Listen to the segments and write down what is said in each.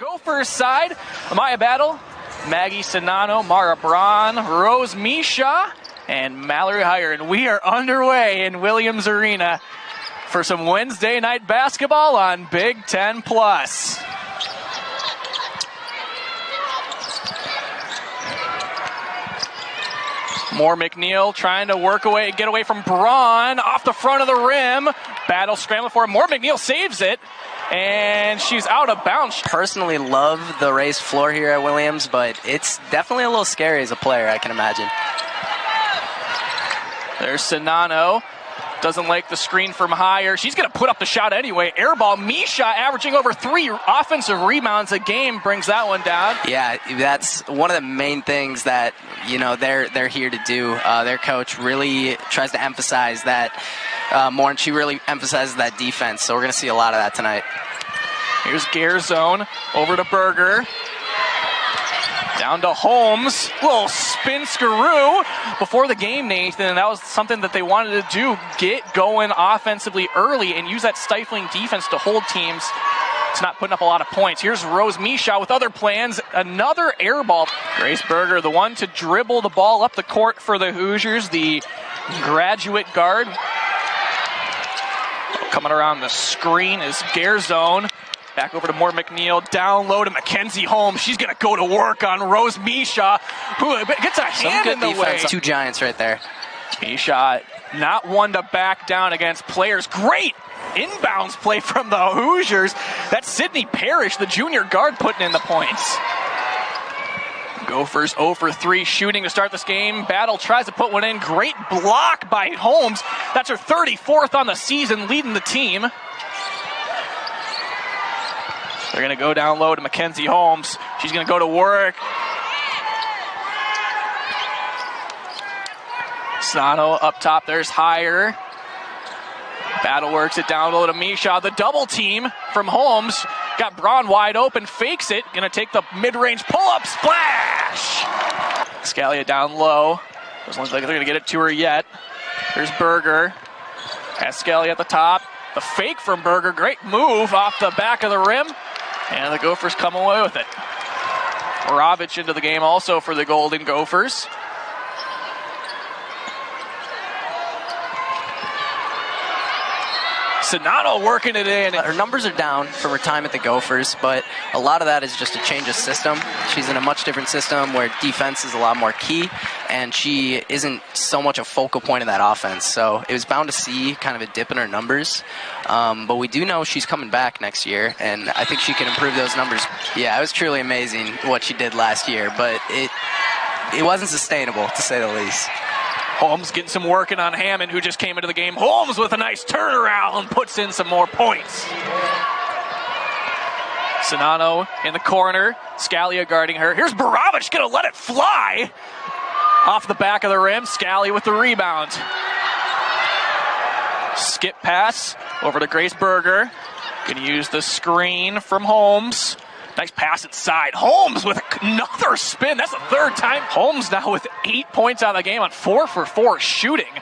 Gophers side, Amaya Battle, Maggie Sinano, Mara Braun, Rose Misha, and Mallory Heyer. And we are underway in Williams Arena for some Wednesday night basketball on Big Ten Plus. Moore McNeil trying to get away from Braun off the front of the rim. Battle scrambling for it. Moore McNeil saves it, and she's out of bounds. Personally love the raised floor here at Williams, but it's definitely a little scary as a player, I can imagine. There's Sinano. Doesn't like the screen from Heyer. She's going to put up the shot anyway. Air ball. Misha averaging over 3 offensive rebounds a game brings that one down. Yeah, that's one of the main things that, they're here to do. Their coach really tries to emphasize that more, and she really emphasizes that defense. So we're going to see a lot of that tonight. Here's Garzone over to Berger. Down to Holmes. Little spin screw before the game, Nathan. And that was something that they wanted to do. Get going offensively early and use that stifling defense to hold teams. It's not putting up a lot of points. Here's Rose Misha with other plans. Another air ball. Grace Berger, the one to dribble the ball up the court for the Hoosiers. The graduate guard. Coming around the screen is Garzone. Back over to Moore McNeil, down low to Mackenzie Holmes. She's going to go to work on Rose Misha, who gets a hand in the way. Two giants right there. Misha, not one to back down against players. Great inbounds play from the Hoosiers. That's Sydney Parrish, the junior guard, putting in the points. Gophers 0 for 3 shooting to start this game. Battle tries to put one in. Great block by Holmes. That's her 34th on the season, leading the team. They're going to go down low to Mackenzie Holmes. She's going to go to work. Sinano up top. There's Heyer. Battle works it down low to Misha. The double team from Holmes. Got Braun wide open. Fakes it. Going to take the mid-range pull-up. Splash! Scalia down low. Doesn't look like they're going to get it to her yet. There's Berger. Has Scalia at the top. The fake from Berger. Great move off the back of the rim. And the Gophers come away with it. Ravitch into the game also for the Golden Gophers. Sinano working it in. Her numbers are down from her time at the Gophers, but a lot of that is just a change of system. She's in a much different system where defense is a lot more key, and she isn't so much a focal point of that offense. So it was bound to see kind of a dip in her numbers. But we do know she's coming back next year, and I think she can improve those numbers. Yeah, it was truly amazing what she did last year, but it wasn't sustainable, to say the least. Holmes getting some working on Hammond, who just came into the game. Holmes with a nice turnaround and puts in some more points. Sinano in the corner. Scalia guarding her. Here's Ravitch going to let it fly off the back of the rim. Scalia with the rebound. Skip pass over to Grace Berger. Going to use the screen from Holmes. Nice pass inside. Holmes with another spin. That's the third time. Holmes now with 8 points out of the game on 4 for 4 shooting.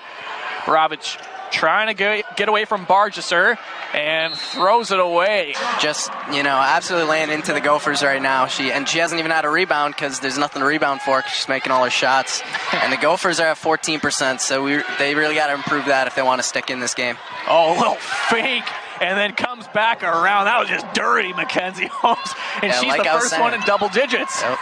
Ravitch trying to get away from Bargesser and throws it away. Just, absolutely laying into the Gophers right now. She hasn't even had a rebound because there's nothing to rebound for because she's making all her shots. And the Gophers are at 14%, so they really got to improve that if they want to stick in this game. Oh, a little fake. And then comes back around. That was just dirty, Mackenzie Holmes. And she's the first one in double digits. Yep.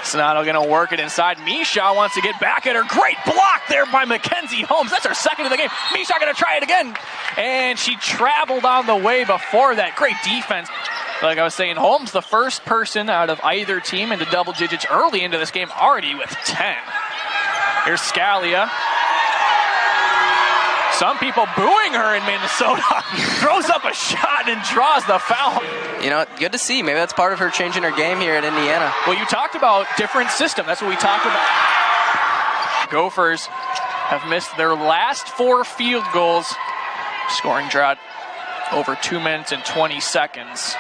Sinano going to work it inside. Misha wants to get back at her. Great block there by Mackenzie Holmes. That's her second of the game. Misha going to try it again. And she traveled on the way before that. Great defense. Like I was saying, Holmes, the first person out of either team into double digits early into this game, already with 10. Here's Scalia. Some people booing her in Minnesota. Throws up a shot and draws the foul. Good to see. Maybe that's part of her changing her game here at Indiana. Well, you talked about different system. That's what we talked about. Gophers have missed their last 4 field goals. Scoring drought over 2 minutes and 20 seconds.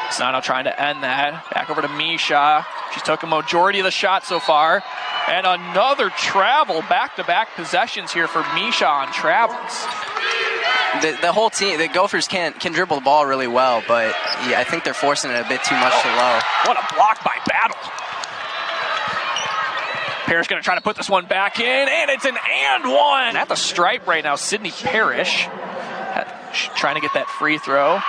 Sinano trying to end that. Back over to Misha. She's took a majority of the shot so far. And another travel, back-to-back possessions here for Misha on travels. The whole team, the Gophers can dribble the ball really well, but yeah, I think they're forcing it a bit too much to low. What a block by Battle. Parrish going to try to put this one back in, and it's an and one. At the stripe right now, Sydney Parrish trying to get that free throw.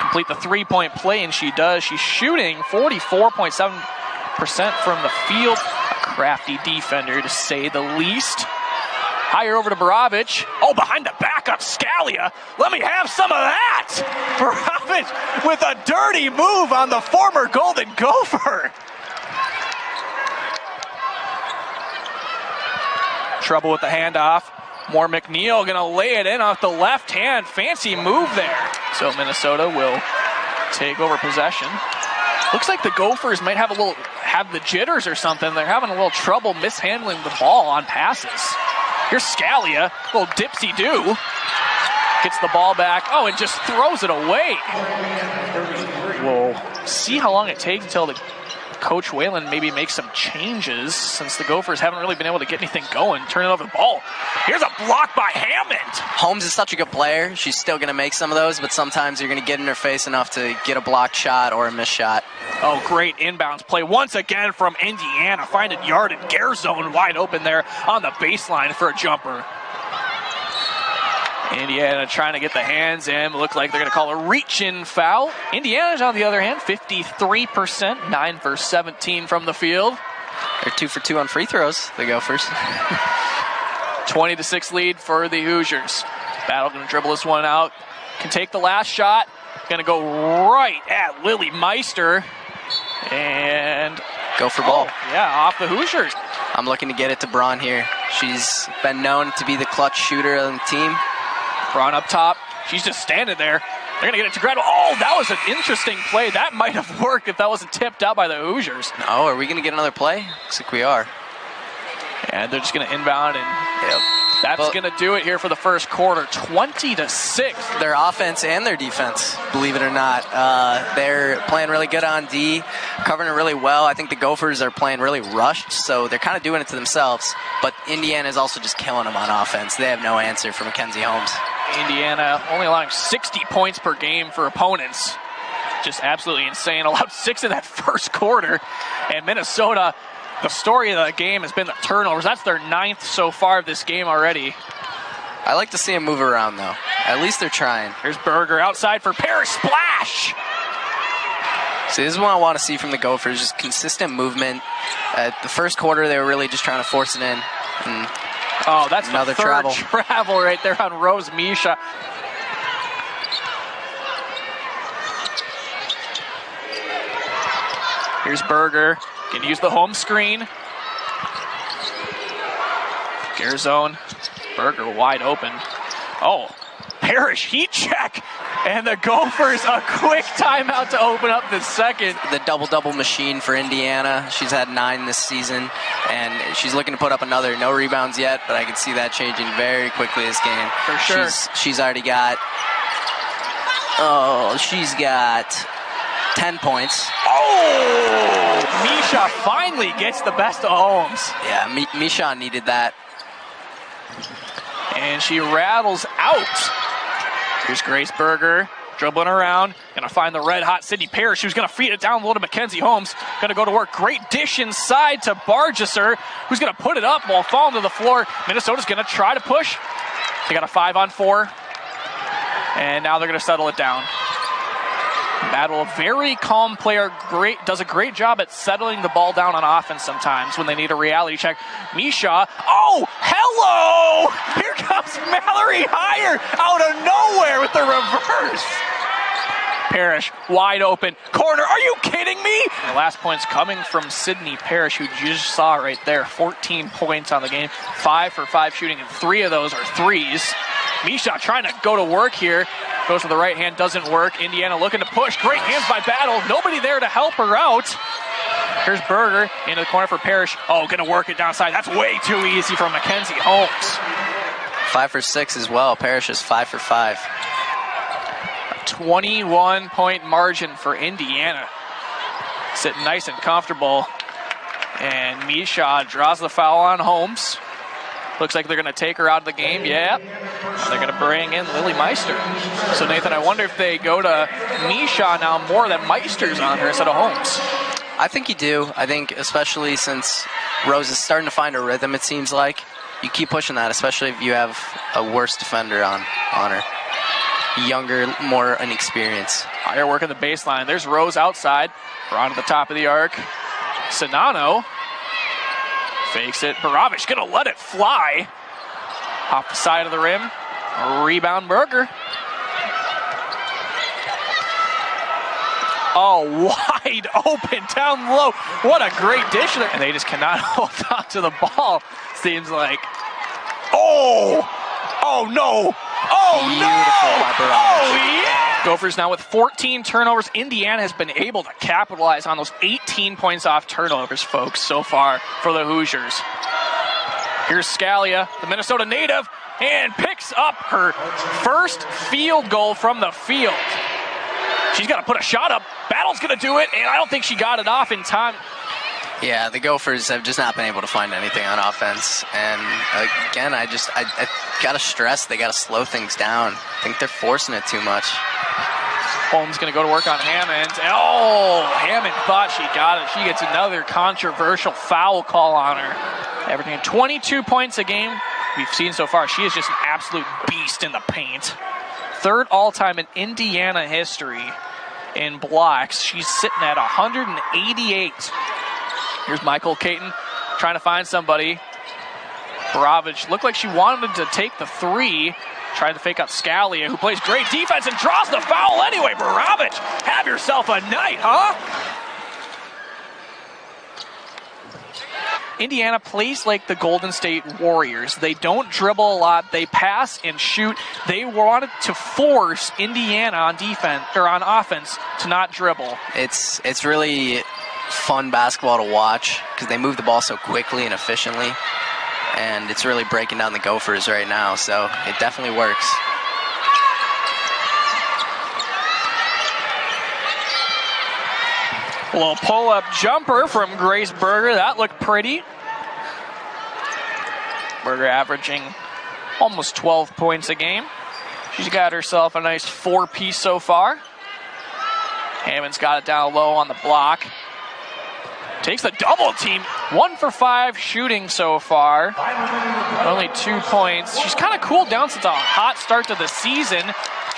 Complete the three-point play, and she does. She's shooting 44.7% from the field. A crafty defender, to say the least. Higher over to Borovich. Oh, behind the back of Scalia. Let me have some of that. Borovich with a dirty move on the former Golden Gopher. Trouble with the handoff. More McNeil going to lay it in off the left hand. Fancy move there. So Minnesota will take over possession. Looks like the Gophers might have the jitters or something. They're having a little trouble mishandling the ball on passes. Here's Scalia, little dipsy-do. Gets the ball back. Oh, and just throws it away. We'll see how long it takes until Coach Whalen maybe makes some changes, since the Gophers haven't really been able to get anything going. Turn it over the ball. Here's a block by Hammond. Holmes is such a good player. She's still going to make some of those, but sometimes you're going to get in her face enough to get a blocked shot or a missed shot. Oh, great inbounds play once again from Indiana. Finding yard and Garzone wide open there on the baseline for a jumper. Indiana trying to get the hands in. Look like they're going to call a reach-in foul. Indiana's, on the other hand, 53%, 9 for 17 from the field. They're 2 for 2 on free throws, the Gophers. 20-6 lead for the Hoosiers. Battle going to dribble this one out. Can take the last shot. Going to go right at Lily Meister. And Gopher ball. Yeah, off the Hoosiers. I'm looking to get it to Braun here. She's been known to be the clutch shooter on the team. Braun up top. She's just standing there. They're going to get it to Gradwell. Oh, that was an interesting play. That might have worked if that wasn't tipped out by the Hoosiers. No, are we going to get another play? Looks like we are. And they're just going to inbound, and that's going to do it here for the first quarter. 20-6. Their offense and their defense, believe it or not. They're playing really good on D, covering it really well. I think the Gophers are playing really rushed, so they're kind of doing it to themselves. But Indiana is also just killing them on offense. They have no answer for Mackenzie Holmes. Indiana only allowing 60 points per game for opponents. Just absolutely insane. Allowed 6 in that first quarter. And Minnesota, the story of the game has been the turnovers. That's their 9th so far of this game already. I like to see them move around, though. At least they're trying. Here's Berger outside for Parrish. Splash! See, this is what I want to see from the Gophers, just consistent movement. The first quarter, they were really just trying to force it in. Oh, that's another the third travel right there on Rose Misha. Here's Berger. Can use the home screen. Garzone. Berger wide open. Oh, Parrish heat check. And the Gophers a quick timeout to open up the second. The double-double machine for Indiana. She's had 9 this season, and she's looking to put up another. No rebounds yet, but I can see that changing very quickly this game. For sure. She's already got, she's got 10 points. Oh! Misha finally gets the best of Holmes. Yeah, Misha needed that. And she rattles out. Here's Grace Berger, dribbling around, gonna find the red-hot Sydney Parrish, who's gonna feed it down low to Mackenzie Holmes. Gonna go to work, great dish inside to Bargesser, who's gonna put it up while falling to the floor. Minnesota's gonna try to push. They got a 5-on-4, and now they're gonna settle it down. Battle, a very calm player, does a great job at settling the ball down on offense sometimes when they need a reality check. Misha, oh, hello! Here comes Mallory Hire out of nowhere with the reverse. Parrish, wide open, corner, are you kidding me? The last point's coming from Sydney Parrish, who you just saw right there, 14 points on the game, 5 for 5 shooting, and 3 of those are threes. Misha trying to go to work here. Goes to the right hand, doesn't work. Indiana looking to push. Great hands by Battle. Nobody there to help her out. Here's Berger into the corner for Parrish. Oh, going to work it downside. That's way too easy for Mackenzie Holmes. 5 for 6 as well. Parrish is 5 for 5. A 21-point margin for Indiana. Sitting nice and comfortable. And Misha draws the foul on Holmes. Looks like they're going to take her out of the game. Yeah. They're going to bring in Lily Meister. So, Nathan, I wonder if they go to Misha now more than Meister's on her instead of Holmes. I think you do. I think especially since Rose is starting to find her rhythm, it seems like. You keep pushing that, especially if you have a worse defender on her. Younger, more inexperienced. Higher work on the baseline. There's Rose outside. Braun at the top of the arc. Sinano fakes it. Baravich going to let it fly. Off the side of the rim. Rebound Berger. Oh, wide open down low. What a great dish. And they just cannot hold on to the ball. Seems like. Oh! Oh, no! Oh, Beautiful by Baravich. Oh, yeah! Gophers now with 14 turnovers. Indiana has been able to capitalize on those 18 points off turnovers, folks, so far for the Hoosiers. Here's Scalia, the Minnesota native, and picks up her first field goal from the field. She's got to put a shot up. Battle's going to do it, and I don't think she got it off in time. Yeah, the Gophers have just not been able to find anything on offense. And again, I got to stress they got to slow things down. I think they're forcing it too much. Holmes going to go to work on Hammond. Oh, Hammond thought she got it. She gets another controversial foul call on her. Averaging 22 points a game we've seen so far. She is just an absolute beast in the paint. Third all-time in Indiana history in blocks. She's sitting at 188. Here's Michael Caton trying to find somebody. Baravich looked like she wanted to take the three. Tried to fake out Scalia, who plays great defense and draws the foul anyway. Baravich, have yourself a night, huh? Indiana plays like the Golden State Warriors. They don't dribble a lot. They pass and shoot. They wanted to force Indiana on defense or on offense to not dribble. It's really fun basketball to watch because they move the ball so quickly and efficiently, and it's really breaking down the Gophers right now, so it definitely works. A little pull-up jumper from Grace Berger. That looked pretty. Berger averaging almost 12 points a game. She's got herself a nice four-piece so far. Hammond's got it down low on the block. Takes the double team. 1 for 5 shooting so far. Only 2 points. She's kind of cooled down since a hot start to the season.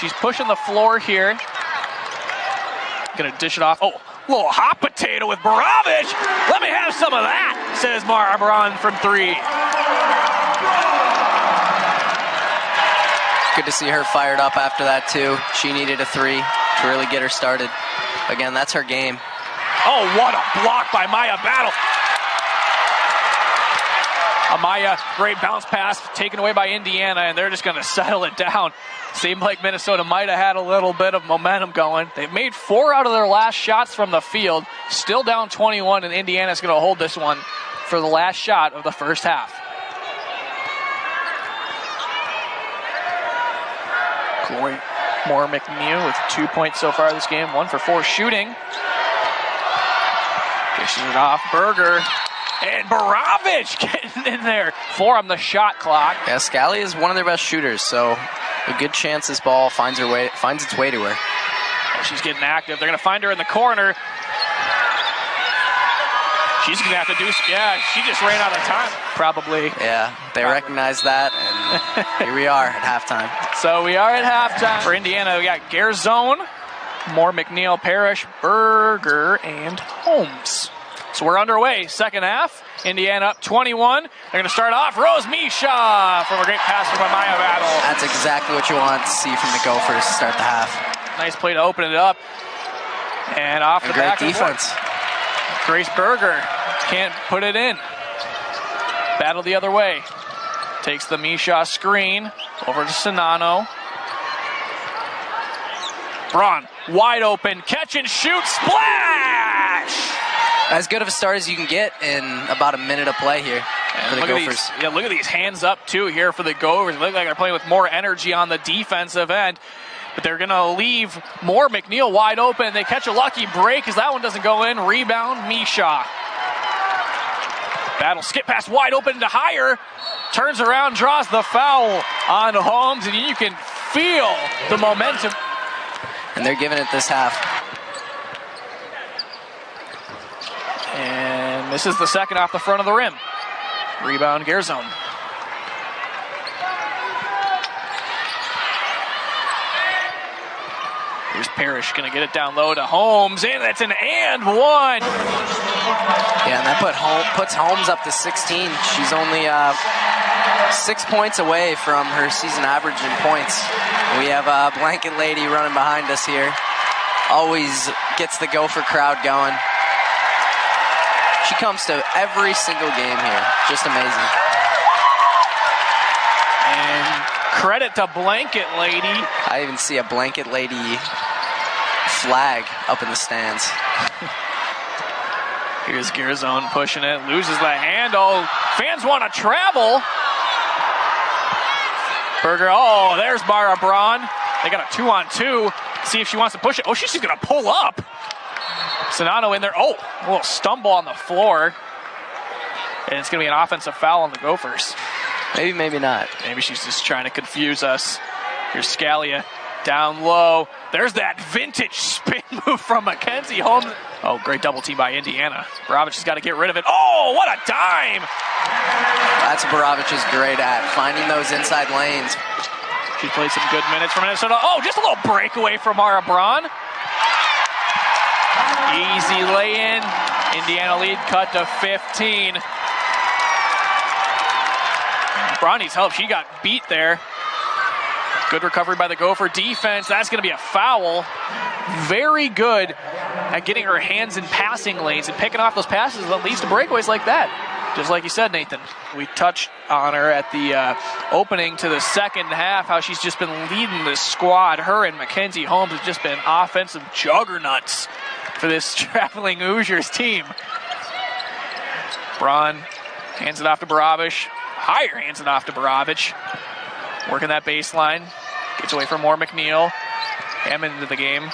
She's pushing the floor here. Gonna dish it off. Oh, little hot potato with Baravich. Let me have some of that, says Mara Braun from 3. Good to see her fired up after that, too. She needed a 3 to really get her started. Again, that's her game. Oh, what a block by Maya Battle. Amaya, great bounce pass taken away by Indiana, and they're just going to settle it down. Seemed like Minnesota might have had a little bit of momentum going. They've made 4 out of their last shots from the field. Still down 21, and Indiana's going to hold this one for the last shot of the first half. Chloe Moore McNeil with 2 points so far this game. 1 for 4 shooting. Dishes it off. Berger. And Baravich getting in there. 4 on the shot clock. Yeah, Scalia is one of their best shooters, so a good chance this ball finds its way to her. Oh, she's getting active. They're going to find her in the corner. She's going to have to do... Yeah, she just ran out of time, probably. Yeah, they recognize that, and here we are at halftime. So we are at halftime. For Indiana, we got Garzone, Moore, McNeil, Parrish, Berger, and Holmes. So we're underway. Second half. Indiana up 21. They're going to start off. Rose Misha from a great pass from Amaya Battle. That's exactly what you want to see from the Gophers to start the half. Nice play to open it up. And off the back. Great defense. Grace Berger can't put it in. Battle the other way. Takes the Misha screen over to Sinano. Braun wide open. Catch and shoot. Splash! As good of a start as you can get in about a minute of play here for the Gophers. Look at these hands up, too, here for the Gophers. They look like they're playing with more energy on the defensive end. But they're going to leave Moore McNeil wide open. They catch a lucky break as that one doesn't go in. Rebound, Misha. Battle skip pass wide open to Higher. Turns around, draws the foul on Holmes, and you can feel the momentum. And they're giving it this half. And this is the second off the front of the rim. Rebound, Garzone. Here's Parrish, going to get it down low to Holmes, and that's an and one. Yeah, and that puts Holmes up to 16. She's only 6 points away from her season average in points. We have a blanket lady running behind us here. Always gets the Gopher crowd going. She comes to every single game here. Just amazing. And credit to Blanket Lady. I even see a Blanket Lady flag up in the stands. Here's Garzone pushing it, loses the handle. Fans want to travel. Berger, oh, there's Mara Braun. They got a 2-on-2. See if she wants to push it. Oh, she's just going to pull up. Sonato in there. Oh, a little stumble on the floor. And it's going to be an offensive foul on the Gophers. Maybe, maybe not. Maybe she's just trying to confuse us. Here's Scalia down low. There's that vintage spin move from Mackenzie Holmes. Oh, great double team by Indiana. Borovich has got to get rid of it. Oh, what a dime! That's what Borovich is great at, finding those inside lanes. She played some good minutes for Minnesota. Oh, just a little breakaway from Mara Braun. Easy lay-in. Indiana lead cut to 15. Braun needs help. She got beat there. Good recovery by the Gopher defense. That's going to be a foul. Very good at getting her hands in passing lanes and picking off those passes that leads to breakaways like that. Just like you said, Nathan. We touched on her at the opening to the second half, how she's just been leading this squad. Her and Mackenzie Holmes have just been offensive juggernauts for this traveling Hoosiers team. Braun hands it off to Borovich. Higher hands it off to Borovich. Working that baseline. Gets away from Moore McNeil. Hammond into the game.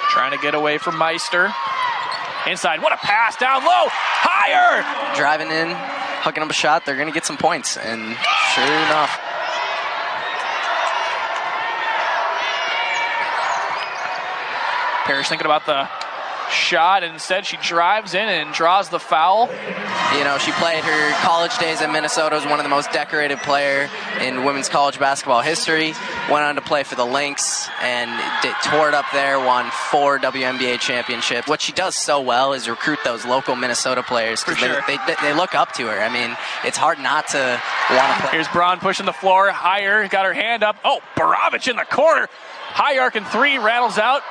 Trying to get away from Meister. Inside. What a pass down low. Higher. Driving in, hooking up a shot. They're going to get some points. And sure enough. Parrish thinking about the shot, and instead she drives in and draws the foul. You know, she played her college days at Minnesota, was one of the most decorated player in women's college basketball history. Went on to play for the Lynx and tore it up there, won 4 WNBA championships. What she does so well is recruit those local Minnesota players because they look up to her. I mean, it's hard not to want to play. Here's Braun pushing the floor. Higher, got her hand up. Oh, Borovich in the corner. High arc and 3, rattles out.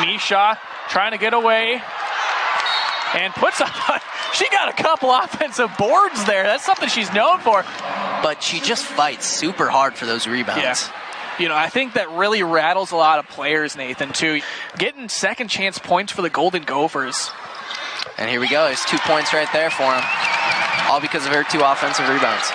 Misha trying to get away and puts up. She got a couple offensive boards there. That's something she's known for. But she just fights super hard for those rebounds. Yeah. You know, I think that really rattles a lot of players, Nathan, too. Getting second chance points for the Golden Gophers. And here we go. There's 2 points right there for him. All because of her 2 offensive rebounds.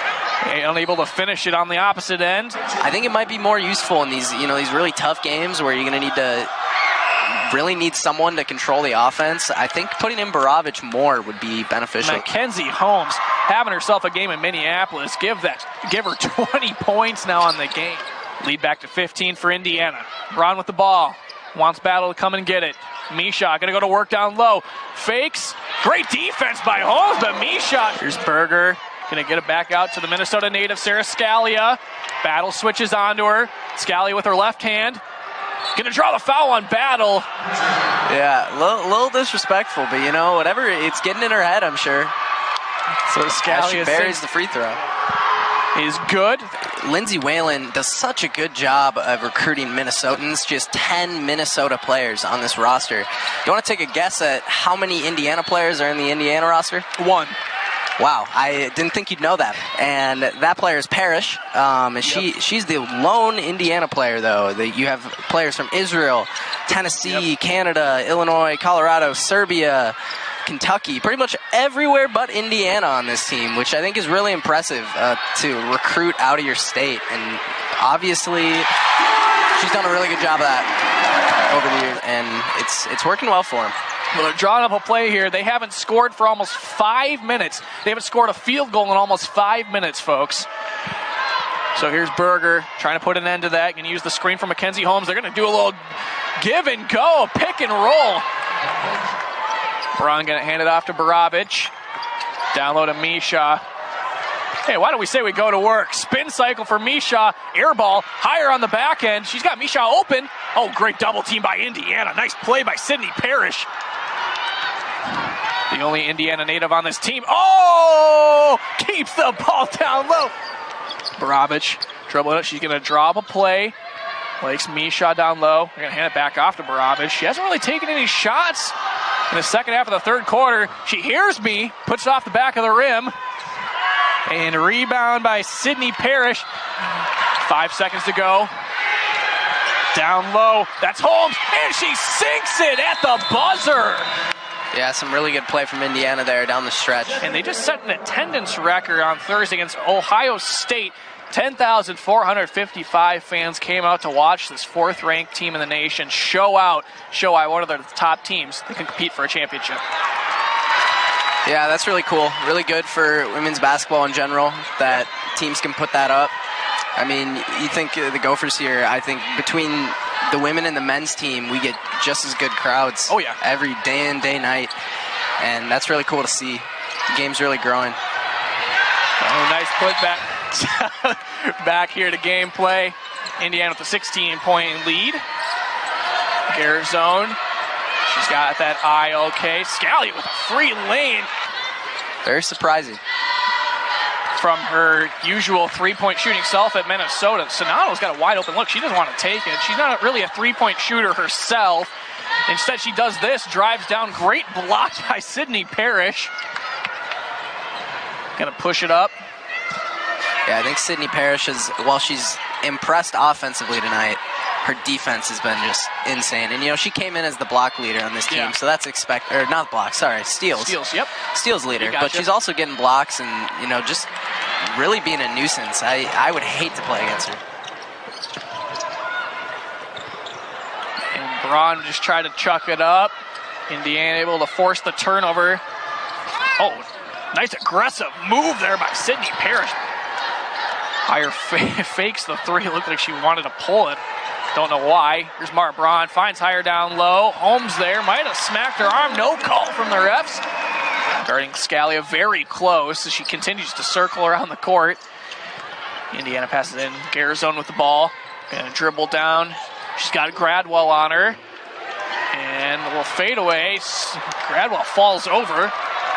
Unable to finish it on the opposite end. I think it might be more useful in these really tough games where you're going to need someone to control the offense. I think putting in Borovich more would be beneficial. Mackenzie Holmes having herself a game in Minneapolis. Give her 20 points now on the game. Lead back to 15 for Indiana. Braun with the ball. Wants Battle to come and get it. Misha going to go to work down low. Fakes. Great defense by Holmes, but Misha. Here's Berger. Going to get it back out to the Minnesota native, Sarah Scalia. Battle switches onto her. Scalia with her left hand. Going to draw the foul on Battle. Yeah, a little disrespectful, but whatever, it's getting in her head, I'm sure. So Scalia buries the free throw. Is good. Lindsay Whalen does such a good job of recruiting Minnesotans. Just 10 Minnesota players on this roster. You want to take a guess at how many Indiana players are in the Indiana roster? 1. Wow, I didn't think you'd know that. And that player is Parrish. She's the lone Indiana player, though. You have players from Israel, Tennessee, Canada, Illinois, Colorado, Serbia, Kentucky, pretty much everywhere but Indiana on this team, which I think is really impressive to recruit out of your state. And obviously, she's done a really good job of that over the years, and it's working well for them. Well, they're drawing up a play here. They haven't scored for almost 5 minutes. They haven't scored a field goal in almost 5 minutes, folks. So here's Berger trying to put an end to that. Going to use the screen from Mackenzie Holmes. They're going to do a little give and go, pick and roll. Braun going to hand it off to Borovich. Down low to Misha. Hey, why don't we say we go to work? Spin cycle for Misha. Air ball higher on the back end. She's got Misha open. Oh, great double team by Indiana. Nice play by Sydney Parrish. The only Indiana native on this team. Oh! Keeps the ball down low. Borovich dribbling it. She's going to draw up a play. Lakes Misha down low. They're going to hand it back off to Borovich. She hasn't really taken any shots in the second half of the third quarter. She hears me. Puts it off the back of the rim. And rebound by Sydney Parrish. 5 seconds to go. Down low. That's Holmes. And she sinks it at the buzzer. Yeah, some really good play from Indiana there down the stretch. And they just set an attendance record on Thursday against Ohio State. 10,455 fans came out to watch this fourth-ranked team in the nation show out one of the top teams that can compete for a championship. Yeah, that's really cool. Really good for women's basketball in general that teams can put that up. I mean, you think the Gophers here, I think between the women and the men's team, we get just as good crowds. Oh, yeah. Every day and day night. And that's really cool to see. The game's really growing. Oh, nice put back. Back here to gameplay. Indiana with a 16-point lead. Garrett zone. She's got that eye okay. Scally with a free lane. Very surprising. From her usual three-point shooting self at Minnesota. Sonato's got a wide open look. She doesn't want to take it. She's not really a three-point shooter herself. Instead, she does this, drives down. Great block by Sydney Parrish. Gonna push it up. Yeah, I think Sydney Parrish is, while she's impressed offensively tonight, her defense has been just insane. And, you know, she came in as the block leader on this team, yeah. so that's not block, sorry, steals. Steals, yep. Steals leader, Gotcha. but she's also getting blocks and, you know, just really being a nuisance. I would hate to play against her. And Braun just tried to chuck it up. Indiana able to force the turnover. Oh, nice aggressive move there by Sydney Parrish. Higher fakes the three. Looked like she wanted to pull it. Don't know why. Here's Mara Braun. Finds higher down low. Holmes there. Might have smacked her arm. No call from the refs. Guarding Scalia very close as she continues to circle around the court. Indiana passes in. Garazone with the ball. Gonna dribble down. She's got Gradwell on her. And a little fadeaway. Gradwell falls over.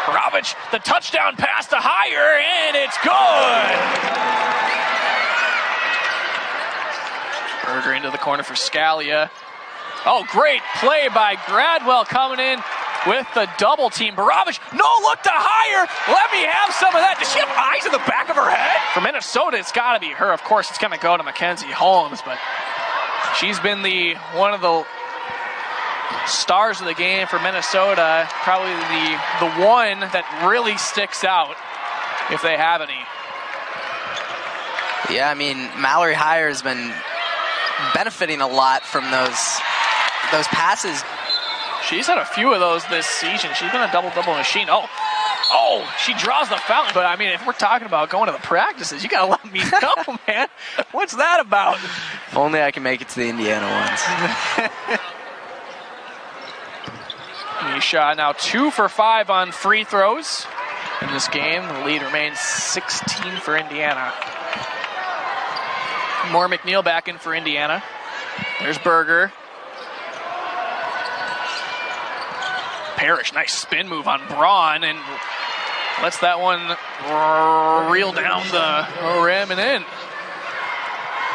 Borovich, the touchdown pass to Higher, and it's good! Berger into the corner for Scalia. Oh, great play by Gradwell coming in with the double team. Borovich, no look to Higher. Let me have some of that. Does she have eyes in the back of her head? For Minnesota, it's got to be her. Of course, it's going to go to Mackenzie Holmes, but she's been one of the stars of the game for Minnesota, probably the one that really sticks out, if they have any. Yeah, I mean, Mallory Higher has been benefiting a lot from those passes. She's had a few of those this season. She's been a double-double machine. Oh, she draws the foul. But, I mean, if we're talking about going to the practices, you got to let me know, man. What's that about? If only I can make it to the Indiana ones. Misha now 2 for 5 on free throws in this game. The lead remains 16 for Indiana. More McNeil back in for Indiana. There's Berger. Parrish, nice spin move on Braun, and lets that one reel down the rim and in.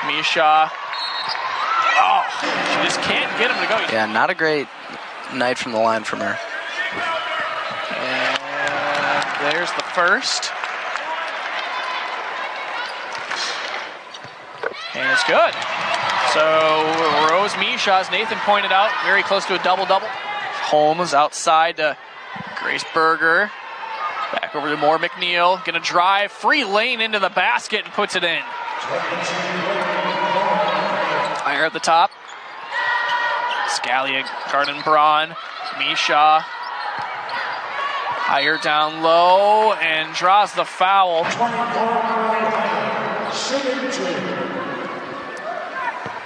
Misha. Oh, she just can't get him to go. Yeah, not a great night from the line from her. And there's the first. And it's good. So Rose Misha, as Nathan pointed out, very close to a double-double. Holmes outside to Grace Berger. Back over to Moore McNeil. Gonna drive, free lane into the basket and puts it in. Fire at the top. Scalia, Garden Braun, Misha. Higher down low and draws the foul.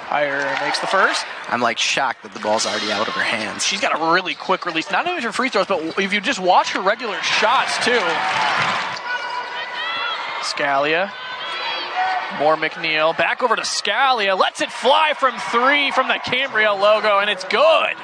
Higher makes the first. I'm like shocked that the ball's already out of her hands. She's got a really quick release. Not even her free throws, but if you just watch her regular shots too. Scalia. More McNeil. Back over to Scalia. Lets it fly from 3 from the Cambria logo, and it's good.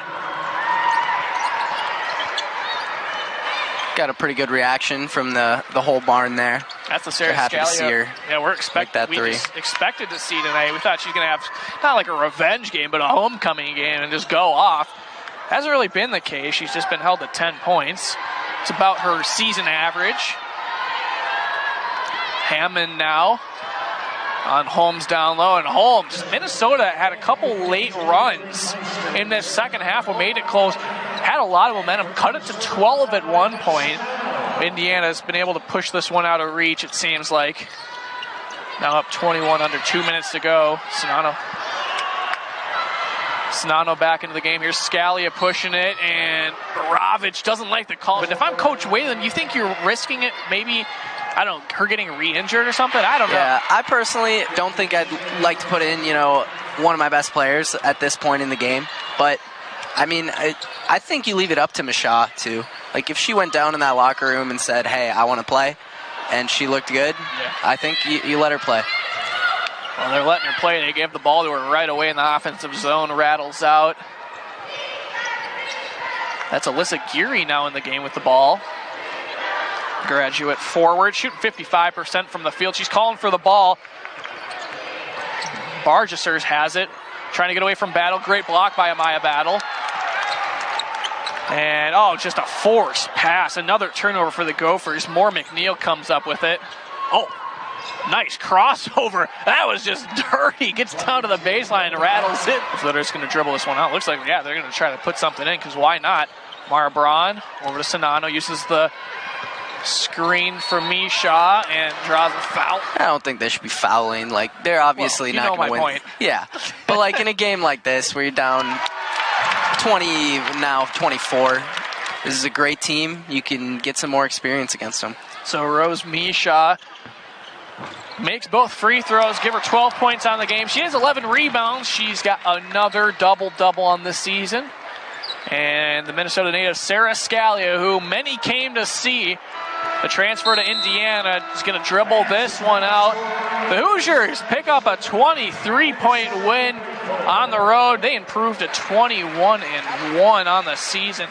Got a pretty good reaction from the whole barn there. That's the Sarah We're happy Scalia. to see her. Yeah, we're expected to see tonight. We thought she's going to have not like a revenge game, but a homecoming game and just go off. Hasn't really been the case. She's just been held to 10 points. It's about her season average. Hammond now on Holmes down low, and Holmes, Minnesota had a couple late runs in this second half what made it close. Had a lot of momentum, cut it to 12 at one point. Indiana's been able to push this one out of reach, it seems like. Now up 21 under 2 minutes to go. Sinano back into the game. Here's Scalia pushing it, and Baravich doesn't like the call. But if I'm Coach Whalen, you think you're risking it maybe, I don't know, her getting re-injured or something? I don't know. Yeah, I personally don't think I'd like to put in, one of my best players at this point in the game. But, I mean, I think you leave it up to Misha, too. Like, if she went down in that locker room and said, hey, I want to play, and she looked good, I think you let her play. Well, they're letting her play. They gave the ball to her right away in the offensive zone. Rattles out. That's Alyssa Geary now in the game with the ball. Graduate forward, shooting 55% from the field. She's calling for the ball. Bargesers has it. Trying to get away from Battle. Great block by Amaya Battle. And, just a forced pass. Another turnover for the Gophers. More McNeil comes up with it. Oh, nice crossover. That was just dirty. Gets down to the baseline and rattles it. So they're just going to dribble this one out. Looks like, they're going to try to put something in, because why not? Mara Braun over to Sinano. Uses the screen for Misha and draws a foul. I don't think they should be fouling. Like, they're obviously not going to win. Point. Yeah. But, like, in a game like this where you're down 20, now 24, this is a great team. You can get some more experience against them. So Rose Misha makes both free throws, give her 12 points on the game. She has 11 rebounds. She's got another double-double on this season. And the Minnesota native Sarah Scalia, who many came to see, the transfer to Indiana, is going to dribble this one out. The Hoosiers pick up a 23-point win on the road. They improved to 21-1 on the season.